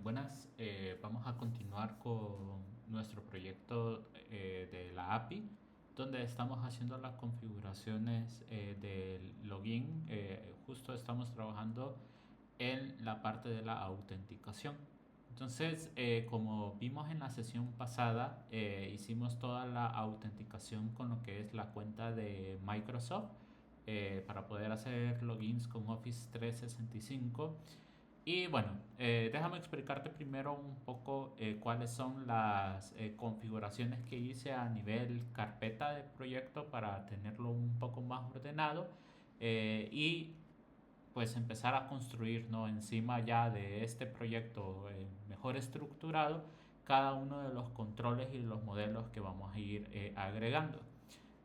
Buenas. Vamos a continuar con nuestro proyecto de la API, donde estamos haciendo las configuraciones del login. Justo estamos trabajando en la parte de la autenticación. Entonces, como vimos en la sesión pasada, hicimos toda la autenticación con lo que es la cuenta de Microsoft para poder hacer logins con Office 365. Y bueno, déjame explicarte primero un poco cuáles son las configuraciones que hice a nivel carpeta de proyecto para tenerlo un poco más ordenado y pues empezar a construir, ¿no? Encima ya de este proyecto mejor estructurado cada uno de los controles y los modelos que vamos a ir agregando.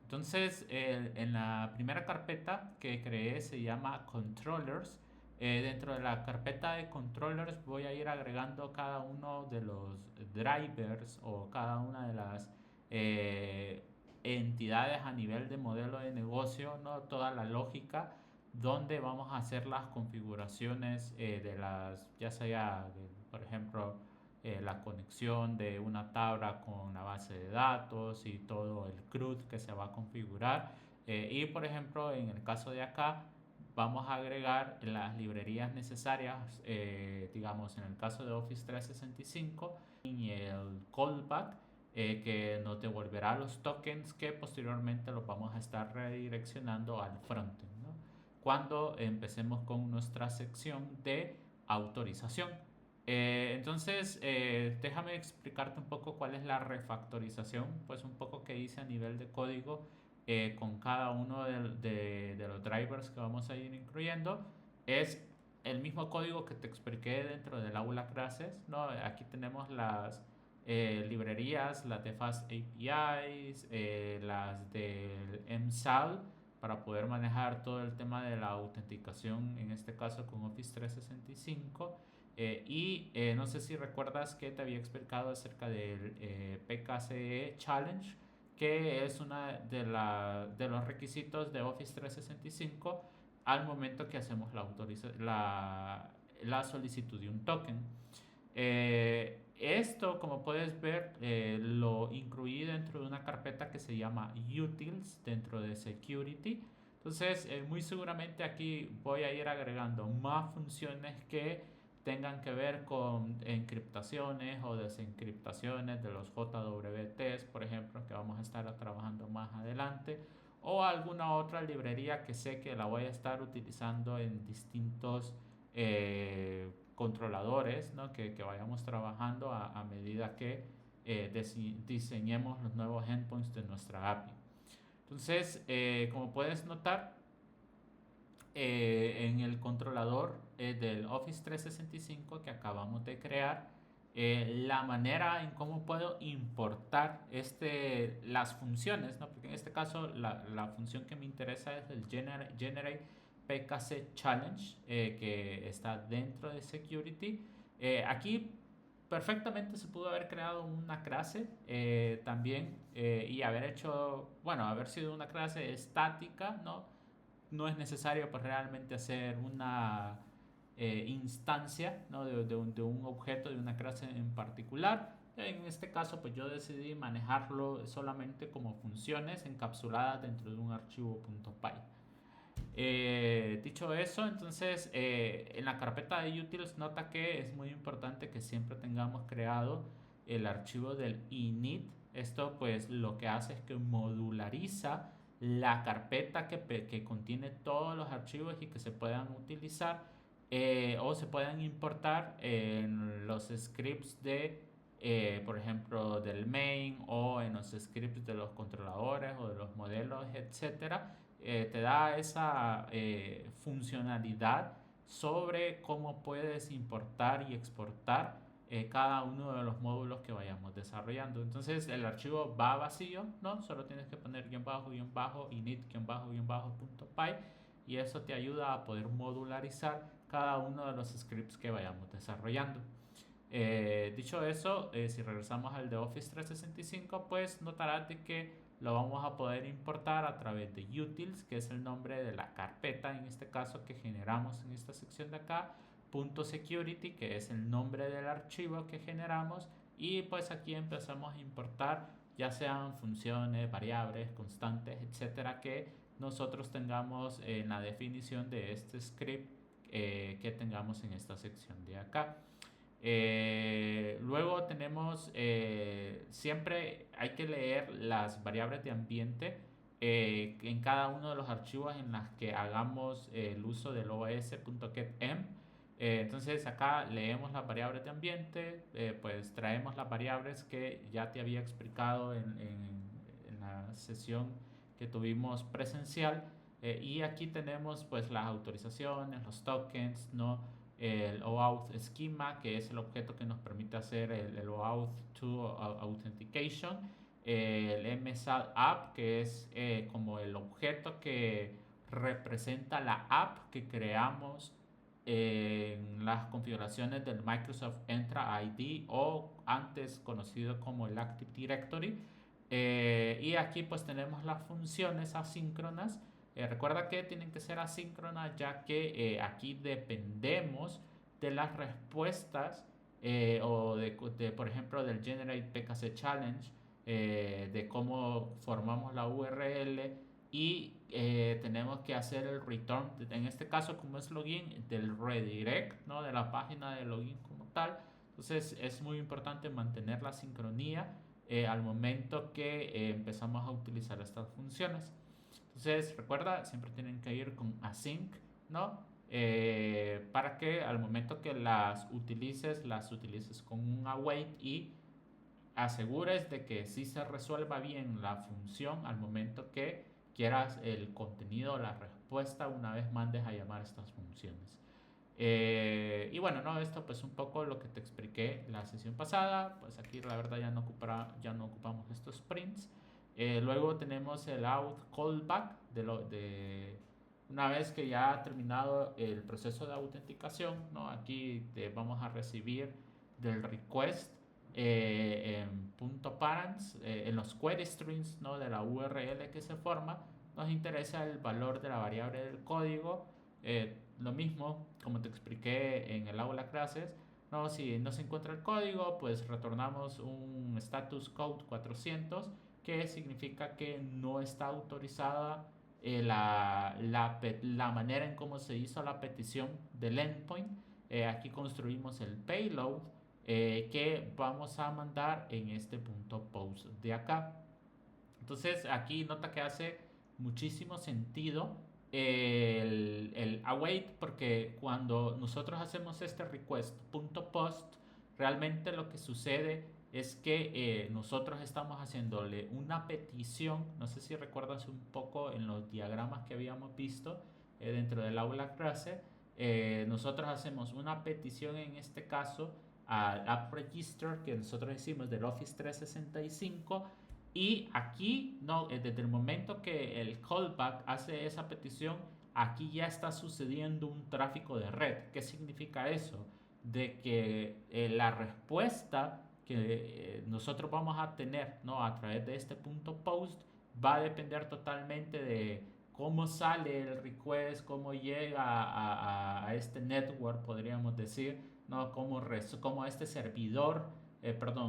Entonces, en la primera carpeta que creé se llama Controllers. Dentro de la carpeta de Controllers voy a ir agregando cada uno de los drivers o cada una de las eh, entidades a nivel de modelo de negocio, ¿no? Toda la lógica donde vamos a hacer las configuraciones de las, ya sea, por ejemplo, la conexión de una tabla con la base de datos y todo el CRUD que se va a configurar. Y por ejemplo, en el caso de acá, vamos a agregar las librerías necesarias, digamos, en el caso de Office 365 y el callback. Que nos devolverá los tokens que posteriormente los vamos a estar redireccionando al frontend, ¿no? Cuando empecemos con nuestra sección de autorización. Entonces, déjame explicarte un poco cuál es la refactorización, pues un poco que hice a nivel de código con cada uno de los drivers que vamos a ir incluyendo. Es el mismo código que te expliqué dentro del aula clases, ¿no? Aquí tenemos las librerías, las de Fast APIs, las del MSAL para poder manejar todo el tema de la autenticación, en este caso con Office 365. No sé si recuerdas que te había explicado acerca del PKCE Challenge, que es una de los requisitos de Office 365 al momento que hacemos la solicitud de un token. Esto, como puedes ver, lo incluí dentro de una carpeta que se llama Utils dentro de Security. Entonces, muy seguramente aquí voy a ir agregando más funciones que tengan que ver con encriptaciones o desencriptaciones de los JWTs, por ejemplo, que vamos a estar trabajando más adelante, o alguna otra librería que sé que la voy a estar utilizando en distintos controladores, ¿no? Que vayamos trabajando a medida que diseñemos los nuevos endpoints de nuestra API. Entonces, como puedes notar, en el controlador del Office 365 que acabamos de crear, la manera en cómo puedo importar las funciones, ¿no? Porque en este caso la función que me interesa es el Generate PKC Challenge, que está dentro de Security. Aquí perfectamente se pudo haber creado una clase también y haber hecho, bueno, haber sido una clase estática, ¿no? No es necesario pues realmente hacer una instancia, ¿no? de un objeto, de una clase en particular. En este caso pues yo decidí manejarlo solamente como funciones encapsuladas dentro de un archivo .py. Dicho eso, entonces en la carpeta de utils nota que es muy importante que siempre tengamos creado el archivo del init. Esto pues lo que hace es que modulariza la carpeta que contiene todos los archivos y que se puedan utilizar o se puedan importar en los scripts por ejemplo, del main o en los scripts de los controladores o de los modelos, etcétera. Te da esa funcionalidad sobre cómo puedes importar y exportar cada uno de los módulos que vayamos desarrollando. Entonces el archivo va vacío, ¿no? Solo tienes que poner init-py y eso te ayuda a poder modularizar cada uno de los scripts que vayamos desarrollando. Dicho eso, si regresamos al de Office 365, pues notarás de que lo vamos a poder importar a través de utils, que es el nombre de la carpeta en este caso que generamos en esta sección de acá, .security, que es el nombre del archivo que generamos, y pues aquí empezamos a importar ya sean funciones, variables, constantes, etcétera, que nosotros tengamos en la definición de este script que tengamos en esta sección de acá. Luego tenemos, siempre hay que leer las variables de ambiente en cada uno de los archivos en las que hagamos el uso del os.getEnv. Entonces acá leemos las variables de ambiente, pues traemos las variables que ya te había explicado en la sesión que tuvimos presencial, y aquí tenemos pues las autorizaciones, los tokens, ¿no? El OAuth schema, que es el objeto que nos permite hacer el OAuth 2 authentication, el MSAD app, que es como el objeto que representa la app que creamos en las configuraciones del Microsoft Entra ID, o antes conocido como el Active Directory. Y aquí pues tenemos las funciones asíncronas. Recuerda que tienen que ser asíncronas, ya que aquí dependemos de las respuestas o por ejemplo, del Generate PKC Challenge, de cómo formamos la URL, y tenemos que hacer el return, en este caso como es login, del redirect, ¿no? De la página de login como tal. Entonces es muy importante mantener la sincronía al momento que empezamos a utilizar estas funciones. Entonces recuerda, siempre tienen que ir con async, ¿no? Para que al momento que las utilices con un await, y asegures de que sí se resuelva bien la función al momento que quieras el contenido o la respuesta una vez mandes a llamar estas funciones. Y bueno, no, esto pues un poco lo que te expliqué la sesión pasada. Pues aquí la verdad ya no ocupamos estos prints. Luego tenemos el out callback de una vez que ya ha terminado el proceso de autenticación, ¿no? Aquí vamos a recibir del request en .parents, en los query strings, ¿no? De la URL que se forma, nos interesa el valor de la variable del código. Lo mismo, como te expliqué en el aula clases, ¿no? Si no se encuentra el código, pues retornamos un status code 400, que significa que no está autorizada la manera en cómo se hizo la petición del endpoint. Aquí construimos el payload que vamos a mandar en este punto post de acá. Entonces aquí nota que hace muchísimo sentido el await, porque cuando nosotros hacemos este request.post, realmente lo que sucede es que nosotros estamos haciéndole una petición. No sé si recuerdas un poco en los diagramas que habíamos visto dentro del aula clase. Nosotros hacemos una petición en este caso al app register que nosotros hicimos del Office 365, y aquí no, desde el momento que el callback hace esa petición, aquí ya está sucediendo un tráfico de red. ¿Qué significa eso? De que la respuesta que nosotros vamos a tener, ¿no? A través de este punto post va a depender totalmente de cómo sale el request, cómo llega a este network, podríamos decir, ¿no? Cómo este servidor,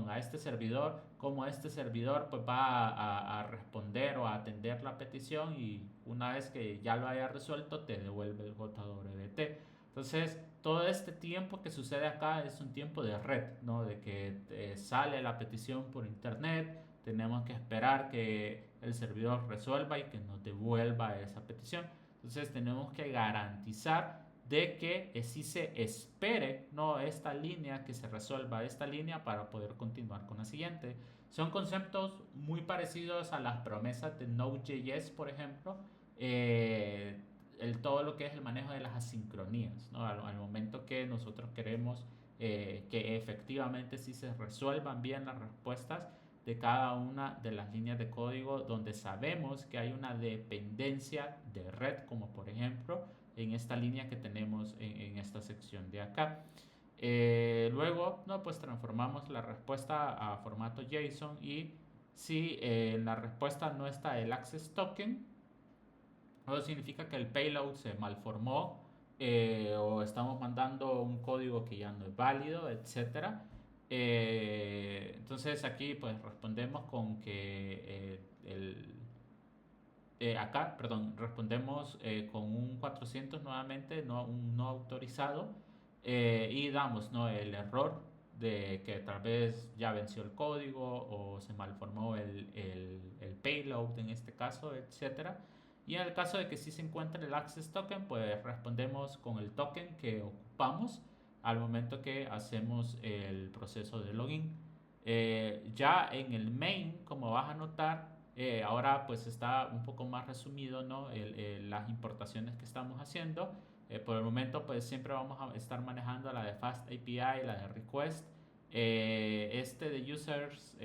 a este servidor, cómo este servidor pues va a responder o a atender la petición, y una vez que ya lo haya resuelto te devuelve el JWT. Entonces, todo este tiempo que sucede acá es un tiempo de red, ¿no? De que sale la petición por internet, tenemos que esperar que el servidor resuelva y que nos devuelva esa petición. Entonces, tenemos que garantizar de que sí se espere, ¿no? Esta línea, que se resuelva esta línea para poder continuar con la siguiente. Son conceptos muy parecidos a las promesas de Node.js, por ejemplo. Todo lo que es el manejo de las asincronías, ¿no? Al momento que nosotros queremos que efectivamente sí se resuelvan bien las respuestas de cada una de las líneas de código donde sabemos que hay una dependencia de red, como por ejemplo en esta línea que tenemos en esta sección de acá. Luego, no, pues transformamos la respuesta a formato JSON, y si en la respuesta no está el access token, eso significa que el payload se malformó, o estamos mandando un código que ya no es válido, etcétera. Entonces aquí pues respondemos con que acá, perdón, respondemos con un 400 nuevamente, no, un no autorizado, y damos, ¿no?, el error de que tal vez ya venció el código o se malformó el payload en este caso, etcétera. Y en el caso de que sí se encuentre el access token, pues respondemos con el token que ocupamos al momento que hacemos el proceso de login. Ya en el main, como vas a notar, ahora pues está un poco más resumido, ¿no?, las importaciones que estamos haciendo. Por el momento pues siempre vamos a estar manejando la de Fast API, la de Request. Este de Users,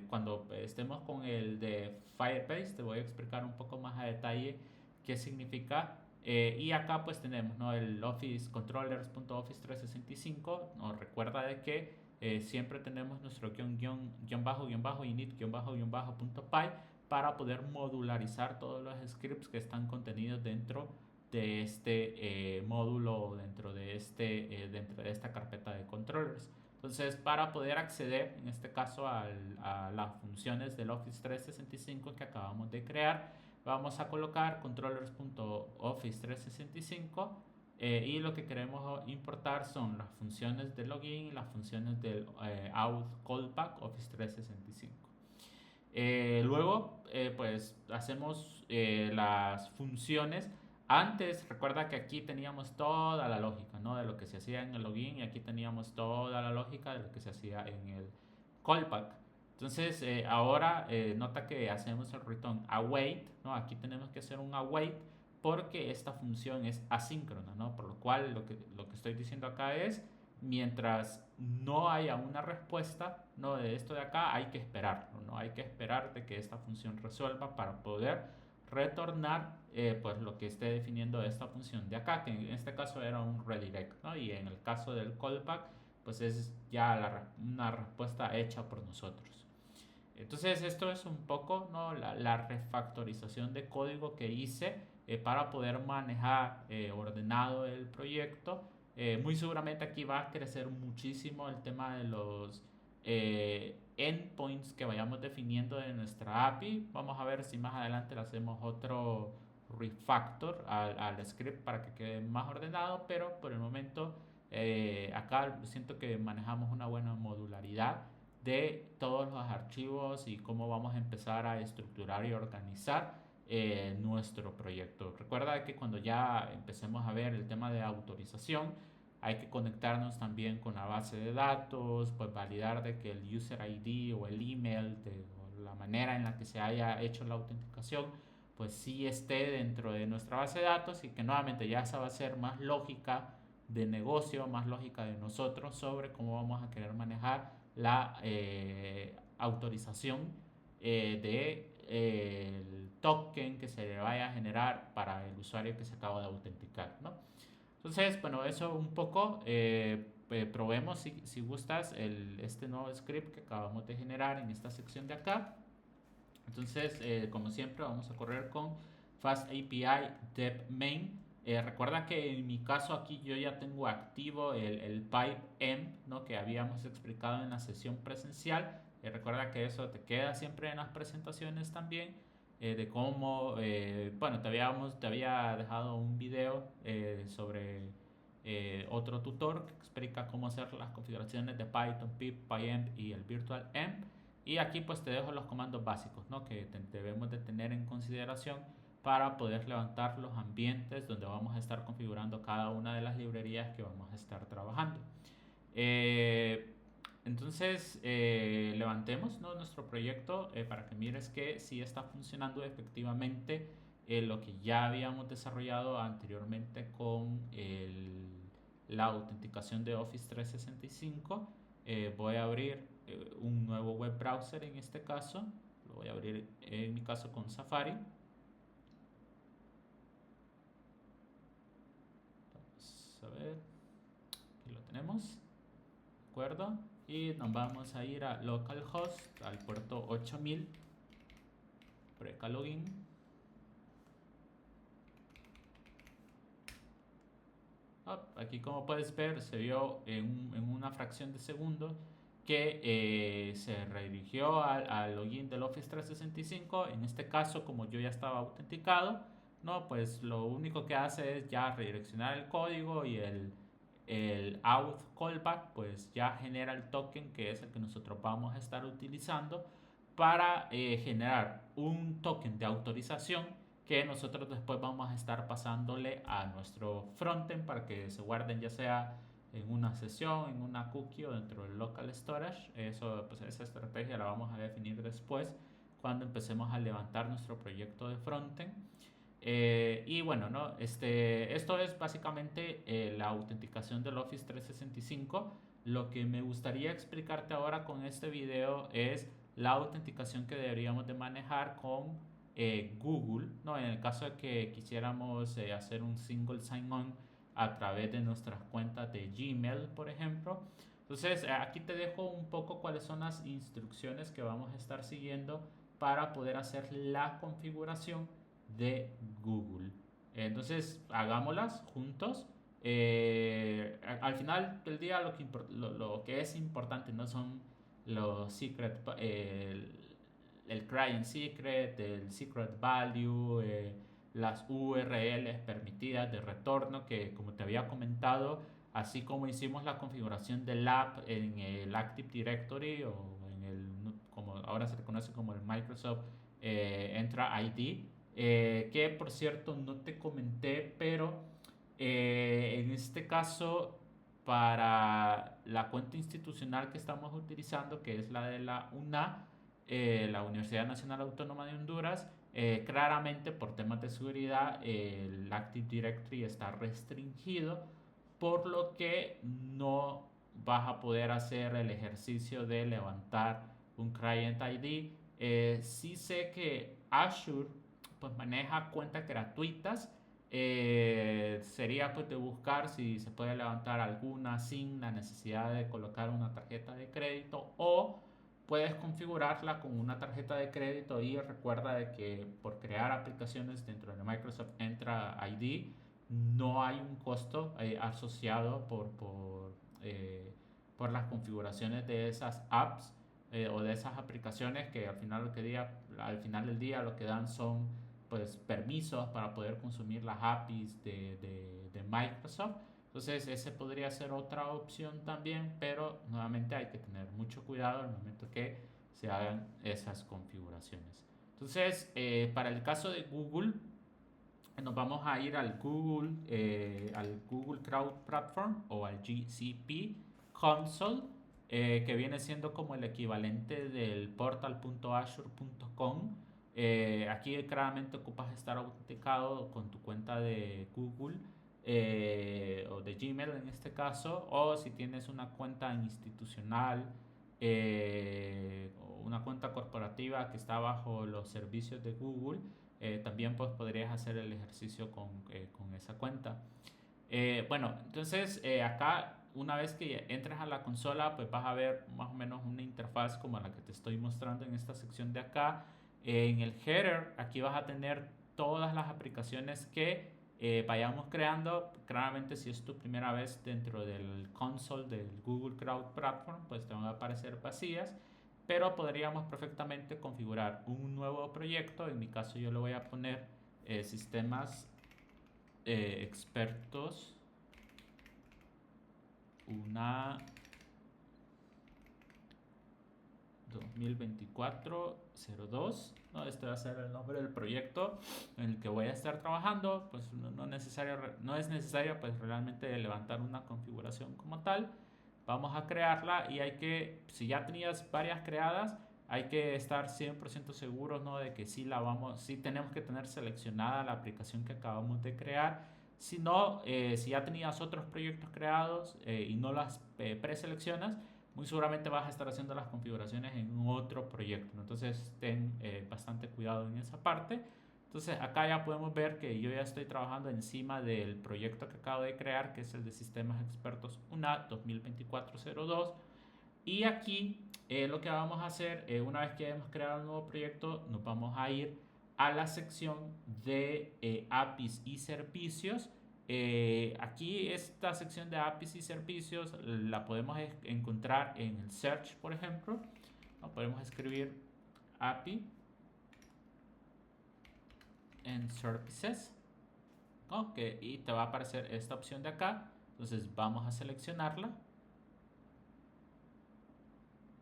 cuando estemos con el de Firebase, te voy a explicar un poco más a detalle qué significa. Y acá pues tenemos, ¿no?, el Office Controllers.office 365. Nos recuerda de que siempre tenemos nuestro init-py para poder modularizar todos los scripts que están contenidos dentro de este módulo, dentro de esta carpeta de controllers. Entonces, para poder acceder, en este caso, a las funciones del Office 365 que acabamos de crear, vamos a colocar controllers.office 365, y lo que queremos importar son las funciones de login y las funciones del auth callback Office 365. Luego, pues hacemos las funciones. Antes, recuerda que aquí teníamos toda la lógica, ¿no?, de lo que se hacía en el login, y aquí teníamos toda la lógica de lo que se hacía en el callback. Entonces, ahora nota que hacemos el return await, ¿no? Aquí tenemos que hacer un await porque esta función es asíncrona, ¿no? Por lo cual lo que estoy diciendo acá es, mientras no haya una respuesta, ¿no?, de esto de acá, hay que esperarlo, ¿no? Hay que esperar de que esta función resuelva para poder retornar pues lo que esté definiendo esta función de acá, que en este caso era un redirect, ¿no? Y en el caso del callback, pues es ya una respuesta hecha por nosotros. Entonces esto es un poco, ¿no?, la refactorización de código que hice para poder manejar ordenado el proyecto. Muy seguramente aquí va a crecer muchísimo el tema de los endpoints que vayamos definiendo de nuestra API. Vamos a ver si más adelante le hacemos otro refactor al script para que quede más ordenado, pero por el momento acá siento que manejamos una buena modularidad de todos los archivos y cómo vamos a empezar a estructurar y organizar nuestro proyecto. Recuerda que cuando ya empecemos a ver el tema de autorización, hay que conectarnos también con la base de datos, pues validar de que el user ID o el email o la manera en la que se haya hecho la autenticación, pues sí esté dentro de nuestra base de datos, y que nuevamente ya esa va a ser más lógica de negocio, más lógica de nosotros sobre cómo vamos a querer manejar la autorización del token que se le vaya a generar para el usuario que se acaba de autenticar, ¿no? Entonces, bueno, eso un poco. Probemos si gustas este nuevo script que acabamos de generar en esta sección de acá. Entonces, como siempre, vamos a correr con Fast API Dev Main. Recuerda que en mi caso aquí yo ya tengo activo el pipe M, ¿no?, que habíamos explicado en la sesión presencial. Recuerda que eso te queda siempre en las presentaciones también, de cómo, bueno, te había dejado un video sobre otro tutor que explica cómo hacer las configuraciones de Python, pip, pyenv y el virtual env. Y aquí pues te dejo los comandos básicos, ¿no?, que debemos de tener en consideración para poder levantar los ambientes donde vamos a estar configurando cada una de las librerías que vamos a estar trabajando. Entonces, levantemos, ¿no?, nuestro proyecto para que mires que sí está funcionando efectivamente lo que ya habíamos desarrollado anteriormente con la autenticación de Office 365. Voy a abrir un nuevo web browser en este caso. Lo voy a abrir en mi caso con Safari. Vamos a ver, aquí lo tenemos, ¿de acuerdo? Y nos vamos a ir a localhost, al puerto 8000, preca login. aquí como puedes ver se vio en una fracción de segundo que se redirigió al login del Office 365. En este caso, como yo ya estaba autenticado, no, pues lo único que hace es ya redireccionar el código y el auth callback pues ya genera el token que es el que nosotros vamos a estar utilizando para generar un token de autorización que nosotros después vamos a estar pasándole a nuestro frontend para que se guarden ya sea en una sesión, en una cookie o dentro del local storage. Eso, pues esa estrategia la vamos a definir después cuando empecemos a levantar nuestro proyecto de frontend. Y bueno, ¿no? Esto es básicamente la autenticación del Office 365. Lo que me gustaría explicarte ahora con este video es la autenticación que deberíamos de manejar con Google, ¿no? En el caso de que quisiéramos hacer un single sign-on a través de nuestras cuentas de Gmail, por ejemplo. Entonces, aquí te dejo un poco cuáles son las instrucciones que vamos a estar siguiendo para poder hacer la configuración de Google. Entonces, hagámoslas juntos. Al final del día, lo que es importante no son los secret, el client secret, el secret value, las URLs permitidas de retorno, que como te había comentado, así como hicimos la configuración del app en el Active Directory o en el, como ahora se conoce como el Microsoft Entra ID, que por cierto no te comenté, pero en este caso para la cuenta institucional que estamos utilizando, que es la de la UNA, la Universidad Nacional Autónoma de Honduras, claramente por temas de seguridad el Active Directory está restringido, por lo que no vas a poder hacer el ejercicio de levantar un Client ID. Sí sé que Azure pues maneja cuentas gratuitas. Sería pues de buscar si se puede levantar alguna sin la necesidad de colocar una tarjeta de crédito, o puedes configurarla con una tarjeta de crédito. Y recuerda de que por crear aplicaciones dentro de Microsoft Entra ID no hay un costo asociado por las configuraciones de esas apps o de esas aplicaciones, que al final del día lo que dan son pues permisos para poder consumir las APIs de Microsoft. Entonces ese podría ser otra opción también, pero nuevamente hay que tener mucho cuidado al momento que se hagan esas configuraciones. Entonces, para el caso de Google, nos vamos a ir al Google Cloud Platform o al GCP Console, que viene siendo como el equivalente del portal.azure.com. Aquí claramente ocupas estar autenticado con tu cuenta de Google o de Gmail en este caso, o si tienes una cuenta institucional o una cuenta corporativa que está bajo los servicios de Google, también pues podrías hacer el ejercicio con esa cuenta. Bueno, entonces acá una vez que entres a la consola pues vas a ver más o menos una interfaz como la que te estoy mostrando en esta sección de acá. En el header aquí vas a tener todas las aplicaciones que vayamos creando. Claramente si es tu primera vez dentro del console del Google Cloud Platform pues te van a aparecer vacías, pero podríamos perfectamente configurar un nuevo proyecto. En mi caso yo le voy a poner sistemas expertos una 2024-02, ¿no? Este va a ser el nombre del proyecto en el que voy a estar trabajando. Pues no es necesario pues realmente levantar una configuración como tal. Vamos a crearla y si ya tenías varias creadas, hay que estar 100% seguros, ¿no? De que sí tenemos que tener seleccionada la aplicación que acabamos de crear. Si no, si ya tenías otros proyectos creados y no las preseleccionas, muy seguramente vas a estar haciendo las configuraciones en otro proyecto, ¿no? Entonces ten bastante cuidado en esa parte. Entonces acá ya podemos ver que yo ya estoy trabajando encima del proyecto que acabo de crear, que es el de Sistemas Expertos UNA 2024-02. Y aquí lo que vamos a hacer, una vez que hemos creado el nuevo proyecto, nos vamos a ir a la sección de APIs y servicios. Aquí esta sección de APIs y servicios la podemos encontrar en el search, por ejemplo. ¿No? Podemos escribir API en services, ¿no? Y te va a aparecer esta opción de acá. Entonces vamos a seleccionarla.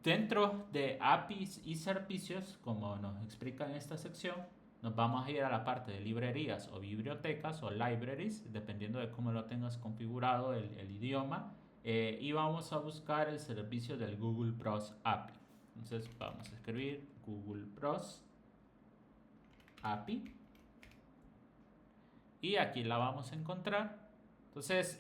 Dentro de APIs y servicios, como nos explica en esta sección, nos vamos a ir a la parte de librerías o bibliotecas o libraries, dependiendo de cómo lo tengas configurado el idioma, y vamos a buscar el servicio del Google Bros API. Entonces vamos a escribir Google Bros API y aquí la vamos a encontrar. Entonces,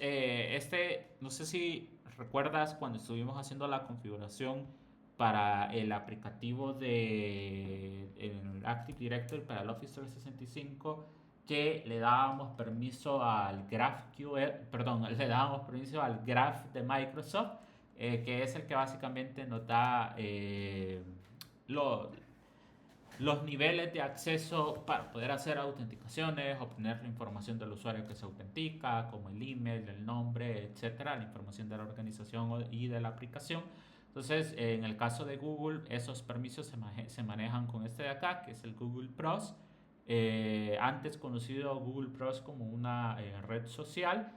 no sé si recuerdas cuando estuvimos haciendo la configuración para el aplicativo de el Active Directory para el Office 365, que le dábamos permiso al GraphQL, perdón, le dábamos permiso al Graph de Microsoft, que es el que básicamente nos da lo, los niveles de acceso para poder hacer autenticaciones, obtener la información del usuario que se autentica, como el email, el nombre, etcétera, la información de la organización y de la aplicación. Entonces, en el caso de Google, esos permisos se manejan con este de acá, que es el Google Plus, antes conocido Google Plus como una red social,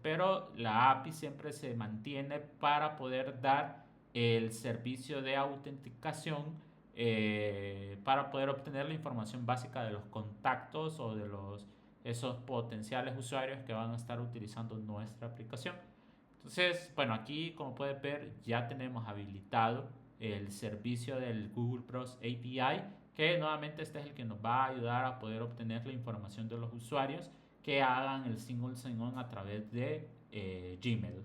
pero la API siempre se mantiene para poder dar el servicio de autenticación, para poder obtener la información básica de los contactos o de esos potenciales usuarios que van a estar utilizando nuestra aplicación. Entonces, bueno, aquí como puedes ver ya tenemos habilitado el servicio del Google Plus API, que nuevamente este es el que nos va a ayudar a poder obtener la información de los usuarios que hagan el single sign-on a través de Gmail.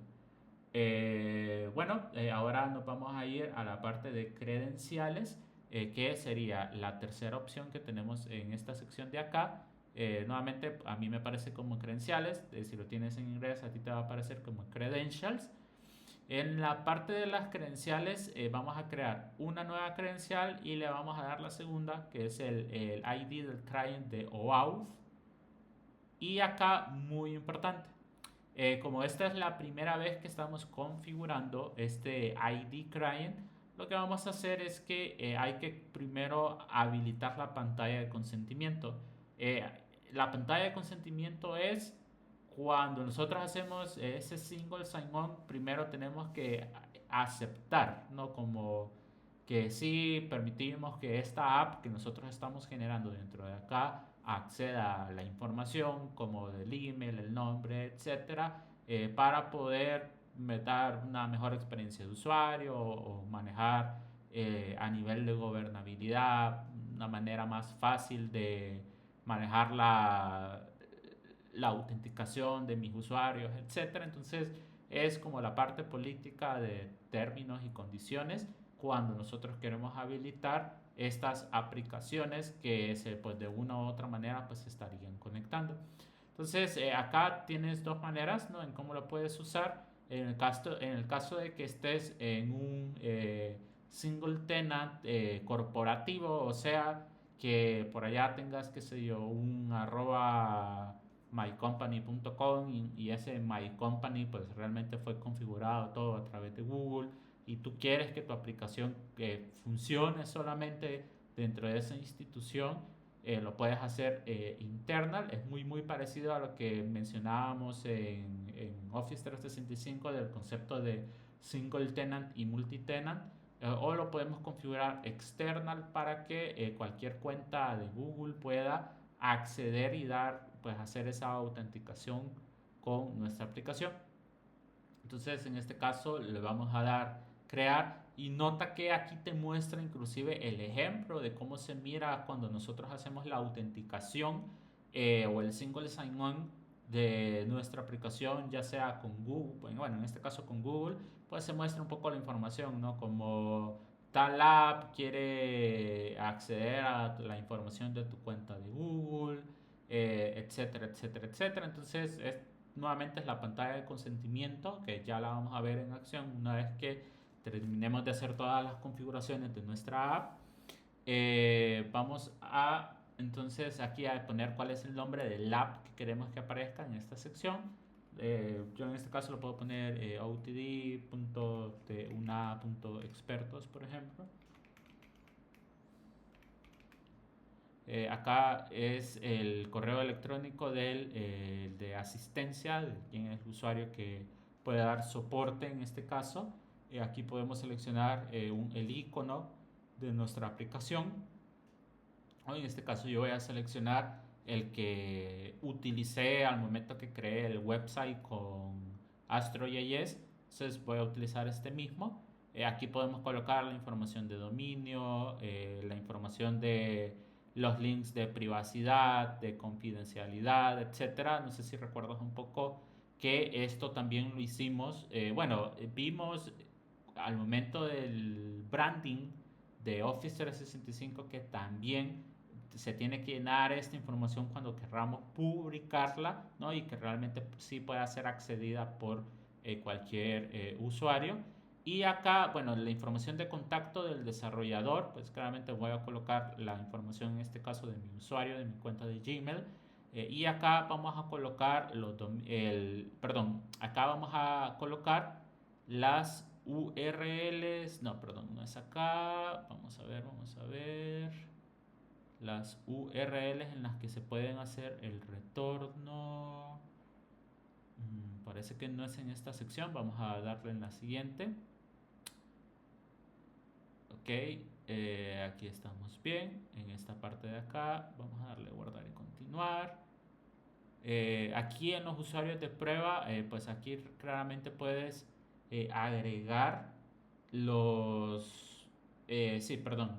Bueno, ahora nos vamos a ir a la parte de credenciales, que sería la tercera opción que tenemos en esta sección de acá. Nuevamente, a mí me parece como credenciales. Si lo tienes en inglés, a ti te va a aparecer como credentials. En la parte de las credenciales, vamos a crear una nueva credencial y le vamos a dar la segunda, que es el ID del client de OAuth. Y acá, muy importante, como esta es la primera vez que estamos configurando este ID client, lo que vamos a hacer es que hay que primero habilitar la pantalla de consentimiento. Eh, la pantalla de consentimiento es cuando nosotros hacemos ese single sign-on, primero tenemos que aceptar, ¿no? Como que sí permitimos que esta app que nosotros estamos generando dentro de acá acceda a la información como del email, el nombre, etcétera, para poder dar una mejor experiencia de usuario o manejar a nivel de gobernabilidad una manera más fácil de manejar la autenticación de mis usuarios, etcétera. Entonces es como la parte política de términos y condiciones cuando nosotros queremos habilitar estas aplicaciones que pues de una u otra manera pues se estarían conectando. Entonces acá tienes dos maneras, ¿no? En cómo lo puedes usar. En el caso de que estés en un single tenant corporativo, o sea, que por allá tengas, qué sé yo, un arroba mycompany.com y ese mycompany pues realmente fue configurado todo a través de Google y tú quieres que tu aplicación funcione solamente dentro de esa institución, lo puedes hacer internal. Es muy parecido a lo que mencionábamos en Office 365 del concepto de single tenant y multi-tenant. O lo podemos configurar external para que cualquier cuenta de Google pueda acceder y pues hacer esa autenticación con nuestra aplicación. Entonces en este caso le vamos a dar crear y nota que aquí te muestra inclusive el ejemplo de cómo se mira cuando nosotros hacemos la autenticación o el single sign-on de nuestra aplicación, ya sea con Google, bueno, en este caso con Google, pues se muestra un poco la información, ¿no? Como tal app quiere acceder a la información de tu cuenta de Google, etcétera, etcétera, etcétera. Entonces, nuevamente es la pantalla de consentimiento, que ya la vamos a ver en acción una vez que terminemos de hacer todas las configuraciones de nuestra app. Vamos a Entonces aquí hay que poner cuál es el nombre del app que queremos que aparezca en esta sección. Yo en este caso lo puedo poner outd.una.expertos, por ejemplo. Acá es el correo electrónico de asistencia, de quien es el usuario que puede dar soporte en este caso. Aquí podemos seleccionar el icono de nuestra aplicación. En este caso yo voy a seleccionar el que utilicé al momento que creé el website con Astro.js. Entonces voy a utilizar este mismo. Aquí podemos colocar la información de dominio, la información de los links de privacidad, de confidencialidad, etcétera. No sé si recuerdas un poco que esto también lo hicimos. Vimos al momento del branding de Office 365 que también se tiene que llenar esta información cuando queramos publicarla, ¿no? Y que realmente sí pueda ser accedida por cualquier usuario. Y acá, bueno, la información de contacto del desarrollador, pues claramente voy a colocar la información en este caso de mi usuario, de mi cuenta de Gmail. Y acá vamos a colocar acá vamos a colocar las URLs, no, perdón, no es acá. Vamos a ver las URLs en las que se pueden hacer el retorno. Parece que no es en esta sección. Vamos a darle en la siguiente. Ok, aquí estamos bien. En esta parte de acá vamos a darle guardar y continuar. Aquí en los usuarios de prueba, pues aquí claramente puedes agregar sí, perdón,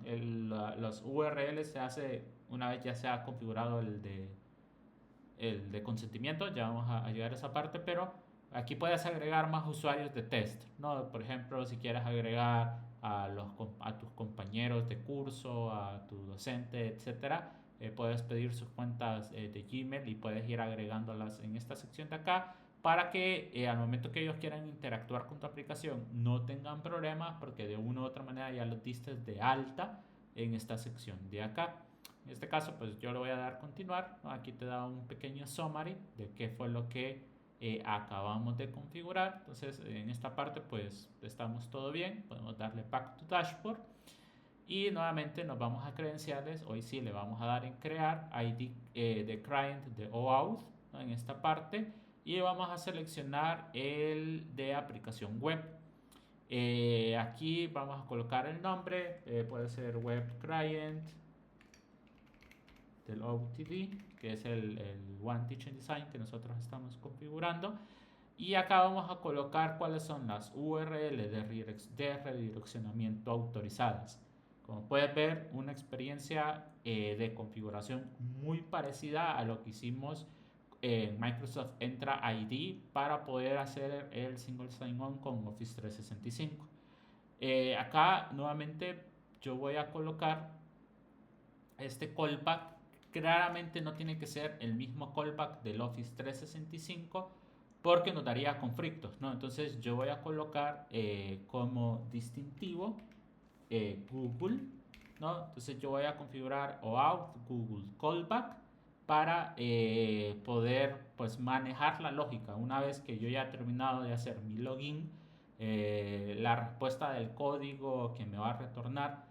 los URLs se hace una vez ya se ha configurado el de consentimiento. Ya vamos a llegar a esa parte, pero aquí puedes agregar más usuarios de test, ¿no? Por ejemplo, si quieres agregar a tus compañeros de curso, a tu docente, etcétera, puedes pedir sus cuentas de Gmail y puedes ir agregándolas en esta sección de acá para que al momento que ellos quieran interactuar con tu aplicación no tengan problemas porque de una u otra manera ya los diste de alta en esta sección de acá. En este caso, pues yo le voy a dar continuar, ¿no? Aquí te da un pequeño summary de qué fue lo que acabamos de configurar. Entonces, en esta parte, pues estamos todo bien. Podemos darle back to dashboard. Y nuevamente nos vamos a credenciales. Hoy sí le vamos a dar en crear ID de client de OAuth, ¿no? En esta parte. Y vamos a seleccionar el de aplicación web. Aquí vamos a colocar el nombre. Puede ser web client del OTD, que es el One Teaching Design que nosotros estamos configurando. Y acá vamos a colocar cuáles son las URL de redireccionamiento autorizadas. Como puedes ver, una experiencia de configuración muy parecida a lo que hicimos en Microsoft Entra ID para poder hacer el single sign-on con Office 365. Acá nuevamente yo voy a colocar este callback. Claramente no tiene que ser el mismo callback del Office 365 porque nos daría conflictos, ¿no? Entonces yo voy a colocar como distintivo Google, ¿no? Entonces yo voy a configurar OAuth Google Callback para poder pues manejar la lógica. Una vez que yo ya he terminado de hacer mi login, la respuesta del código que me va a retornar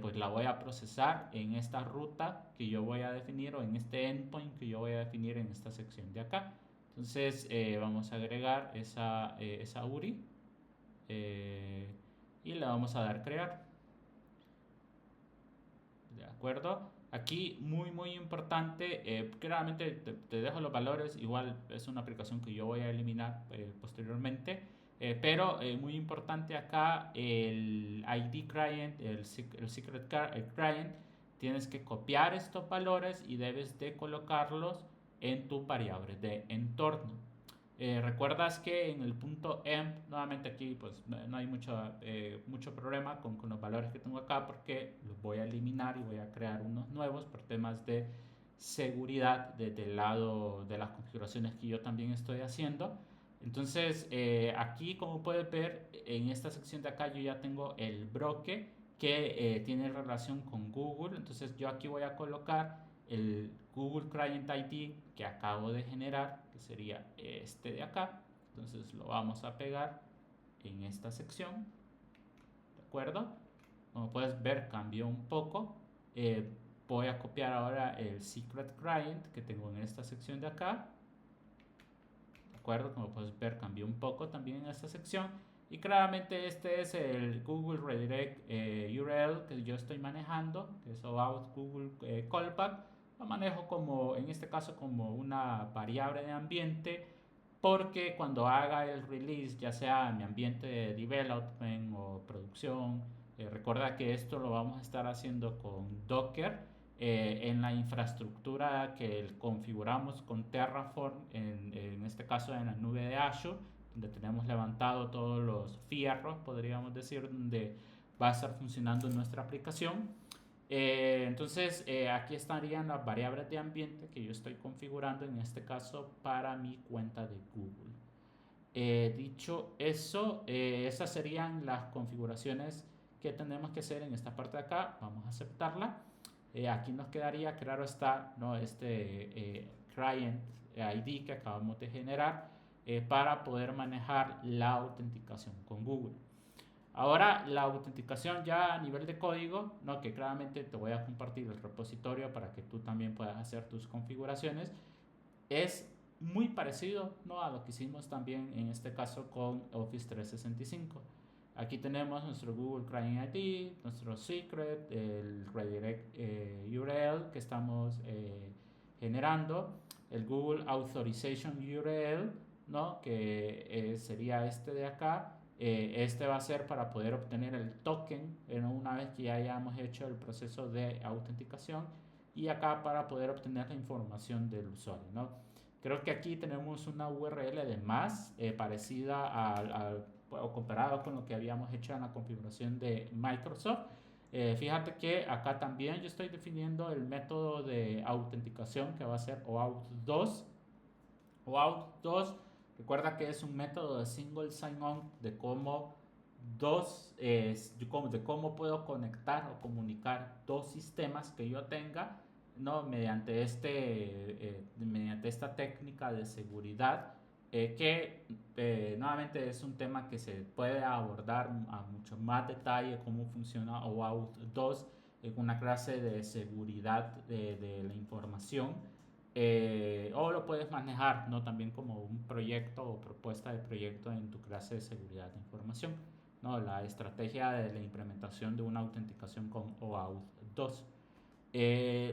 pues la voy a procesar en esta ruta que yo voy a definir o en este endpoint que yo voy a definir en esta sección de acá. Entonces vamos a agregar esa URI y le vamos a dar crear. ¿De acuerdo? Aquí muy importante, claramente te dejo los valores, igual es una aplicación que yo voy a eliminar posteriormente, pero muy importante acá el ID client, el secret client, tienes que copiar estos valores y debes de colocarlos en tu variable de entorno. Recuerdas que en el punto emp, nuevamente aquí pues no hay mucho problema con los valores que tengo acá porque los voy a eliminar y voy a crear unos nuevos por temas de seguridad desde el lado de las configuraciones que yo también estoy haciendo. Entonces aquí como puedes ver en esta sección de acá yo ya tengo el bloque que tiene relación con Google. Entonces yo aquí voy a colocar el Google Client ID que acabo de generar, que sería este de acá. Entonces lo vamos a pegar en esta sección, ¿de acuerdo? Como puedes ver, cambió un poco. Voy a copiar ahora el Secret Client que tengo en esta sección de acá, ¿de acuerdo? Como puedes ver, cambió un poco también en esta sección. Y claramente este es el Google Redirect URL que yo estoy manejando, que es about Google Callback. Lo manejo como, en este caso, como una variable de ambiente, porque cuando haga el release, ya sea en mi ambiente de development o producción, recuerda que esto lo vamos a estar haciendo con Docker en la infraestructura que configuramos con Terraform, en este caso en la nube de Azure, donde tenemos levantado todos los fierros, podríamos decir, donde va a estar funcionando nuestra aplicación. Entonces aquí estarían las variables de ambiente que yo estoy configurando en este caso para mi cuenta de Google. Dicho eso, esas serían las configuraciones que tenemos que hacer en esta parte de acá. Vamos a aceptarla. Aquí nos quedaría, claro está, ¿no? Client ID que acabamos de generar para poder manejar la autenticación con Google. Ahora la autenticación ya a nivel de código, ¿no? Que claramente te voy a compartir el repositorio para que tú también puedas hacer tus configuraciones, es muy parecido, ¿no? A lo que hicimos también en este caso con Office 365. Aquí tenemos nuestro Google Client ID, nuestro secret, el redirect URL que estamos generando, el Google Authorization URL, ¿no? Que sería este de acá. Este va a ser para poder obtener el token una vez que ya hayamos hecho el proceso de autenticación, y acá para poder obtener la información del usuario, ¿no? Creo que aquí tenemos una URL de más parecida o comparado con lo que habíamos hecho en la configuración de Microsoft. Fíjate que acá también yo estoy definiendo el método de autenticación que va a ser OAuth2. OAuth2, recuerda que es un método de single sign-on de cómo de cómo puedo conectar o comunicar dos sistemas que yo tenga, ¿no? Mediante esta técnica de seguridad, que nuevamente es un tema que se puede abordar a mucho más detalle cómo funciona OAuth 2 en una clase de seguridad de la información, o lo puedes manejar, ¿no? También como un proyecto o propuesta de proyecto en tu clase de seguridad de información, ¿no? La estrategia de la implementación de una autenticación con OAuth 2.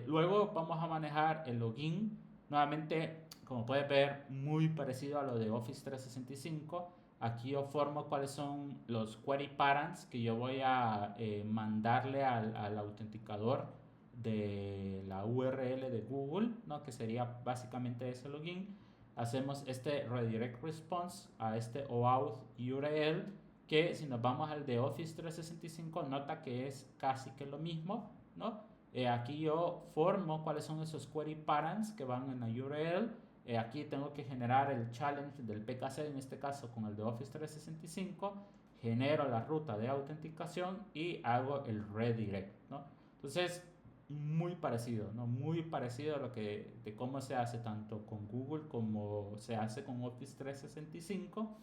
Luego vamos a manejar el login. Nuevamente, como puedes ver, muy parecido a lo de Office 365. Aquí yo formo cuáles son los query params que yo voy a mandarle al autenticador de la URL de Google, ¿no? Que sería básicamente ese login. Hacemos este redirect response a este OAuth URL, que si nos vamos al de Office 365, nota que es casi que lo mismo, ¿no? Aquí yo formo cuáles son esos query params que van en la URL. Aquí tengo que generar el challenge del PKC, en este caso con el de Office 365. Genero la ruta de autenticación y hago el redirect, ¿no? Entonces, muy parecido, ¿no? Muy parecido a lo que, de cómo se hace tanto con Google como se hace con Office 365.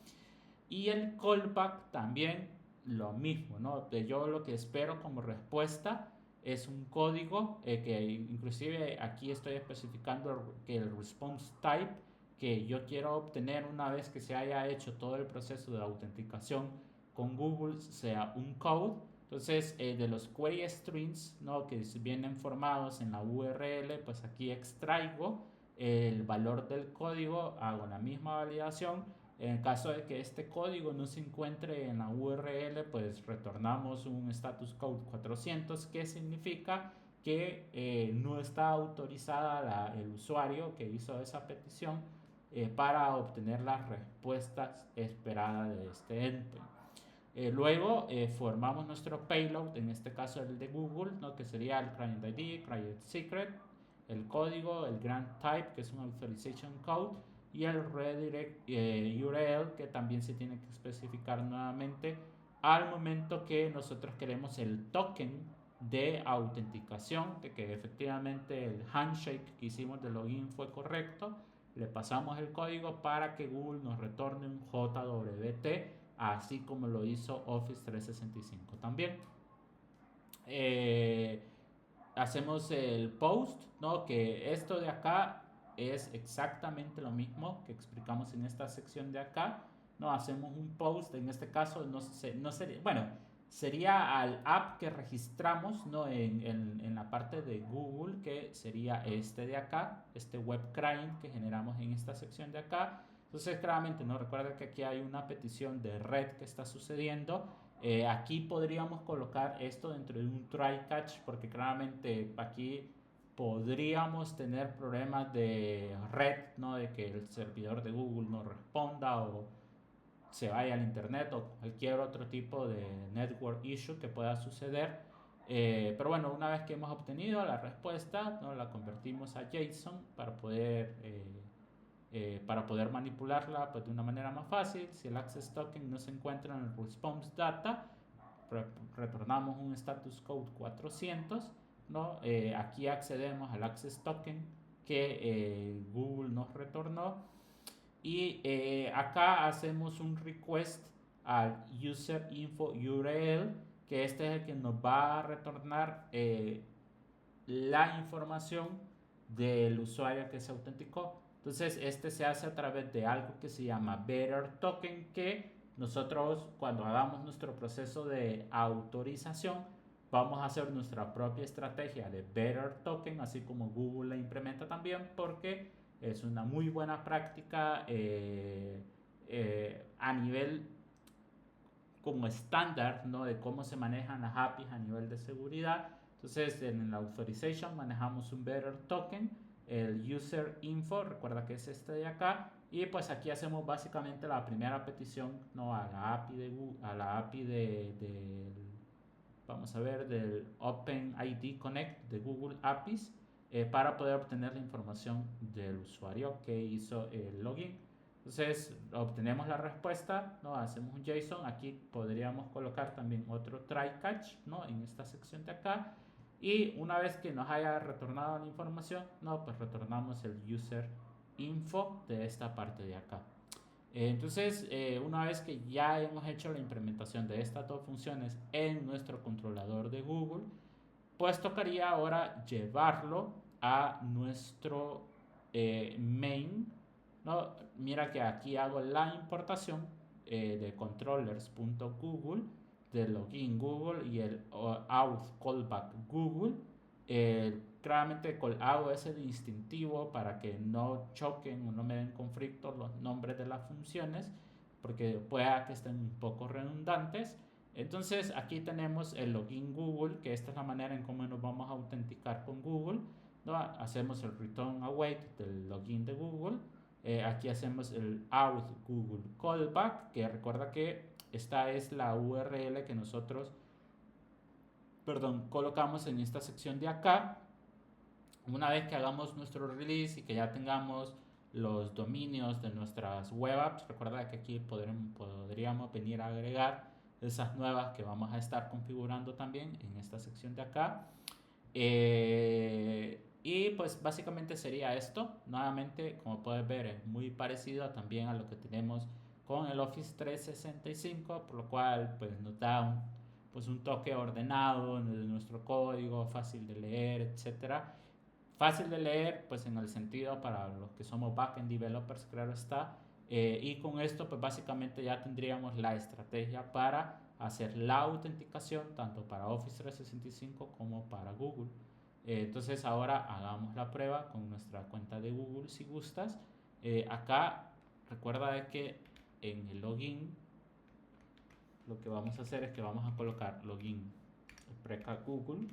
Y el callback también lo mismo, ¿no? Yo lo que espero como respuesta es un código que inclusive aquí estoy especificando que el response type que yo quiero obtener una vez que se haya hecho todo el proceso de autenticación con Google sea un code. Entonces, de los query strings, ¿no? Que vienen formados en la URL, pues aquí extraigo el valor del código, hago la misma validación. En caso de que este código no se encuentre en la URL, pues retornamos un status code 400, que significa que no está autorizada el usuario que hizo esa petición para obtener las respuestas esperadas de este endpoint. Luego formamos nuestro payload, en este caso el de Google, ¿no? Que sería el client ID, client secret, el código, el grant type, que es un authorization code, y el redirect URL, que también se tiene que especificar nuevamente al momento que nosotros queremos el token de autenticación, de que efectivamente el handshake que hicimos de login fue correcto. Le pasamos el código para que Google nos retorne un JWT, así como lo hizo Office 365 también. Hacemos el post, ¿no? Que esto de acá es exactamente lo mismo que explicamos en esta sección de acá, ¿no? Hacemos un post, en este caso no sería, bueno, sería al app que registramos, ¿no? En la parte de Google, que sería este de acá, este web client que generamos en esta sección de acá. Entonces, claramente, ¿no? Recuerda que aquí hay una petición de red que está sucediendo. Aquí podríamos colocar esto dentro de un try catch, porque claramente aquí podríamos tener problemas de red, ¿no? De que el servidor de Google no responda o se vaya al internet o cualquier otro tipo de network issue que pueda suceder. Pero bueno, una vez que hemos obtenido la respuesta, ¿no? La convertimos a JSON para poder manipularla pues, de una manera más fácil. Si el access token no se encuentra en el response data, retornamos un status code 400, ¿no? Aquí accedemos al access token que Google nos retornó y acá hacemos un request al user info URL, que este es el que nos va a retornar la información del usuario que se autenticó. Entonces este se hace a través de algo que se llama Better Token, que nosotros cuando hagamos nuestro proceso de autorización vamos a hacer nuestra propia estrategia de Better Token, así como Google la implementa también, porque es una muy buena práctica a nivel como estándar, ¿no? De cómo se manejan las APIs a nivel de seguridad. Entonces en la authorization manejamos un Better Token, el user info, recuerda que es este de acá, y pues aquí hacemos básicamente la primera petición, ¿no? A la API de Google, a la API vamos a ver, del OpenID Connect de Google APIs, para poder obtener la información del usuario que hizo el login. Entonces obtenemos la respuesta, ¿no? Hacemos un JSON, aquí podríamos colocar también otro try catch, ¿no? En esta sección de acá, y una vez que nos haya retornado la información, ¿no? Pues retornamos el user info de esta parte de acá. Entonces, una vez que ya hemos hecho la implementación de estas dos funciones en nuestro controlador de Google, pues tocaría ahora llevarlo a nuestro main, ¿no? Mira que aquí hago la importación de controllers.google, de login Google y el auth callback Google. Claramente hago ese distintivo para que no choquen o no me den conflicto los nombres de las funciones, porque pueda que estén un poco redundantes. Entonces aquí tenemos el login Google, que esta es la manera en cómo nos vamos a autenticar con Google, ¿no? Hacemos el return await del login de Google. Aquí hacemos el auth Google callback, que recuerda que esta es la URL que nosotros, perdón, colocamos en esta sección de acá. Una vez que hagamos nuestro release y que ya tengamos los dominios de nuestras web apps, recuerda que aquí podríamos venir a agregar esas nuevas que vamos a estar configurando también en esta sección de acá. Y pues básicamente sería esto. Nuevamente, como puedes ver, es muy parecido también a lo que tenemos con el Office 365, por lo cual pues nos da pues un toque ordenado de nuestro código, fácil de leer, etcétera. Fácil de leer, pues en el sentido para los que somos backend developers, claro está. Y con esto, pues básicamente ya tendríamos la estrategia para hacer la autenticación tanto para Office 365 como para Google. Entonces ahora hagamos la prueba con nuestra cuenta de Google si gustas. Acá recuerda de que en el login lo que vamos a hacer es que vamos a colocar login preca Google,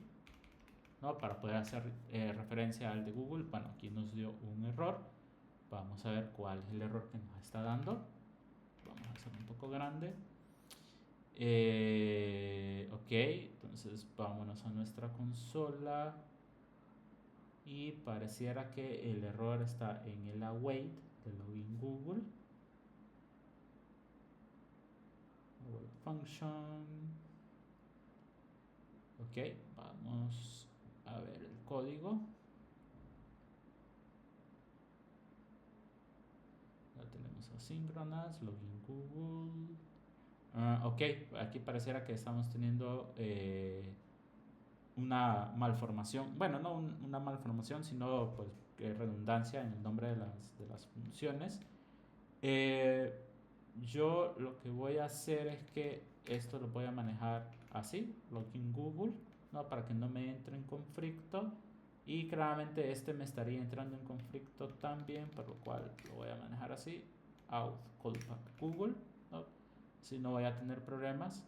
¿no? Para poder hacer referencia al de Google. Bueno, aquí nos dio un error. Vamos a ver cuál es el error que nos está dando. Vamos a hacer un poco grande. Ok, entonces vámonos a nuestra consola. Y pareciera que el error está en el await de login Google. Function. Ok, vamos a ver el código. Ya tenemos asíncronas, login Google. Ok, aquí pareciera que estamos teniendo una malformación. Bueno, no una malformación, sino pues redundancia en el nombre de las funciones. Eh, yo lo que voy a hacer es que esto lo voy a manejar así, login Google, ¿no? Para que no me entre en conflicto. Y claramente este me estaría entrando en conflicto también, por lo cual lo voy a manejar así, out callback Google, ¿no? Si no voy a tener problemas.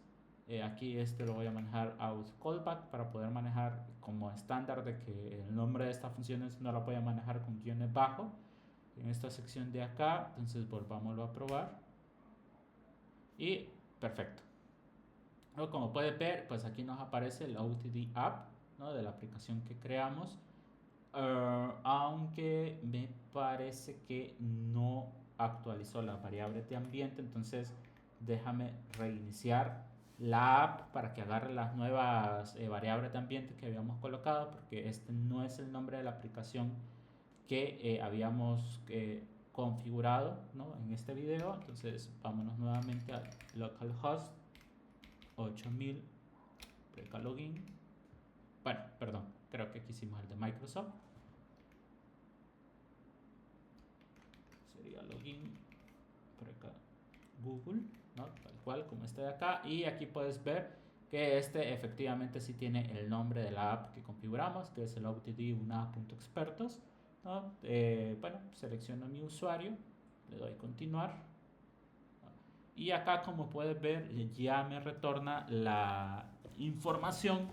Aquí este lo voy a manejar out callback para poder manejar como estándar de que el nombre de esta función no la voy a manejar con guiones bajo en esta sección de acá. Entonces volvámoslo a probar y perfecto. ¿No? Como puedes ver, pues aquí nos aparece el OTD app, ¿no? De la aplicación que creamos. Aunque me parece que no actualizó las variables de ambiente, entonces déjame reiniciar la app para que agarre las nuevas variables de ambiente que habíamos colocado, porque este no es el nombre de la aplicación que habíamos configurado, ¿no? En este video. Entonces vámonos nuevamente a localhost 8000 login. Bueno, perdón, creo que aquí hicimos el de Microsoft. Sería login por acá Google, ¿no? Tal cual como este de acá. Y aquí puedes ver que este efectivamente sí tiene el nombre de la app que configuramos, que es el OTD una.expertos, ¿no? Bueno, selecciono mi usuario, le doy continuar. Y acá, como puedes ver, ya me retorna la información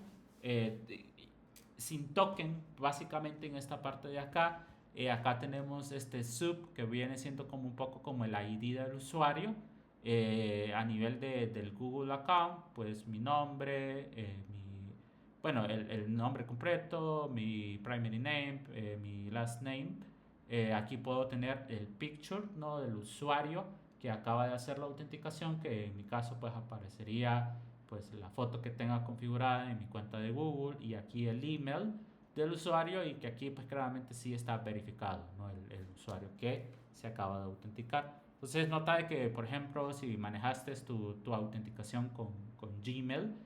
sin token, básicamente en esta parte de acá. Acá tenemos este sub que viene siendo como un poco como el ID del usuario. A nivel del Google account, pues mi nombre, bueno, el nombre completo, mi primary name, mi last name. Aquí puedo tener el picture, ¿no? Del usuario que acaba de hacer la autenticación, que en mi caso pues aparecería pues la foto que tenga configurada en mi cuenta de Google, y aquí el email del usuario, y que aquí pues claramente sí está verificado, ¿no? El usuario que se acaba de autenticar. Entonces nota de que, por ejemplo, si manejaste tu autenticación con Gmail,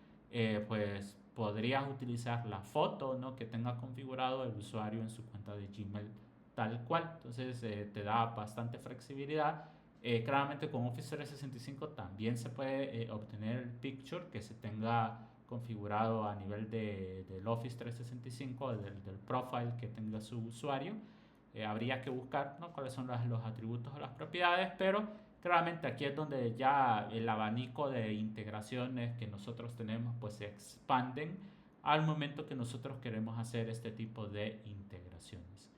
pues podrías utilizar la foto, ¿no? Que tenga configurado el usuario en su cuenta de Gmail tal cual. Entonces te da bastante flexibilidad. Claramente con Office 365 también se puede obtener el picture que se tenga configurado a nivel del Office 365, del profile que tenga su usuario. Habría que buscar, ¿no? Cuáles son los atributos o las propiedades, pero claramente aquí es donde ya el abanico de integraciones que nosotros tenemos pues se expanden al momento que nosotros queremos hacer este tipo de integraciones.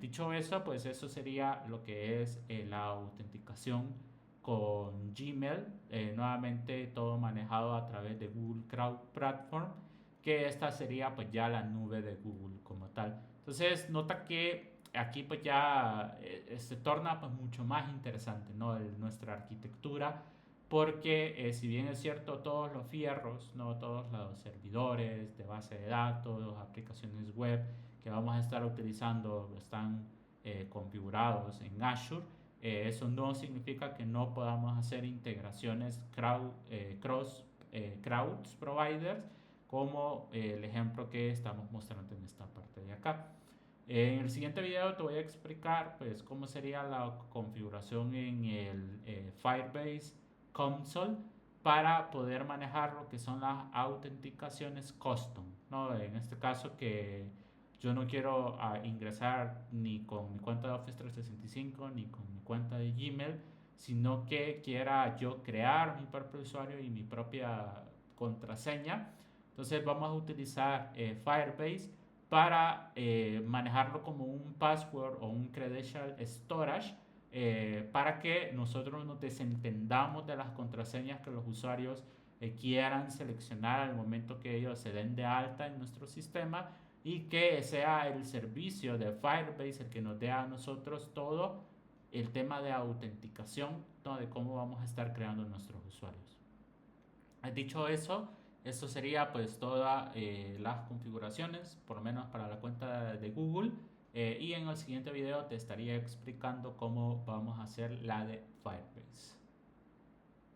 Dicho eso, pues eso sería lo que es la autenticación con Gmail, nuevamente todo manejado a través de Google Cloud Platform, que esta sería pues ya la nube de Google como tal. Entonces nota que aquí pues ya se torna pues mucho más interesante, ¿no? Nuestra arquitectura, porque si bien es cierto todos los fierros, ¿no? Todos los servidores de base de datos, aplicaciones web que vamos a estar utilizando están configurados en Azure, eso no significa que no podamos hacer integraciones cross crowds providers, como el ejemplo que estamos mostrando en esta parte de acá. En el siguiente video te voy a explicar pues cómo sería la configuración en el Firebase Console para poder manejar lo que son las autenticaciones custom, ¿no? En este caso que yo no quiero ingresar ni con mi cuenta de Office 365 ni con mi cuenta de Gmail, sino que quiera yo crear mi propio usuario y mi propia contraseña. Entonces vamos a utilizar Firebase para manejarlo como un password o un credential storage, para que nosotros nos desentendamos de las contraseñas que los usuarios quieran seleccionar al momento que ellos se den de alta en nuestro sistema, y que sea el servicio de Firebase el que nos dé a nosotros todo el tema de autenticación, ¿no? De cómo vamos a estar creando nuestros usuarios. Dicho eso, Esto sería pues todas las configuraciones, por lo menos para la cuenta de Google. Y en el siguiente video te estaría explicando cómo vamos a hacer la de Firebase.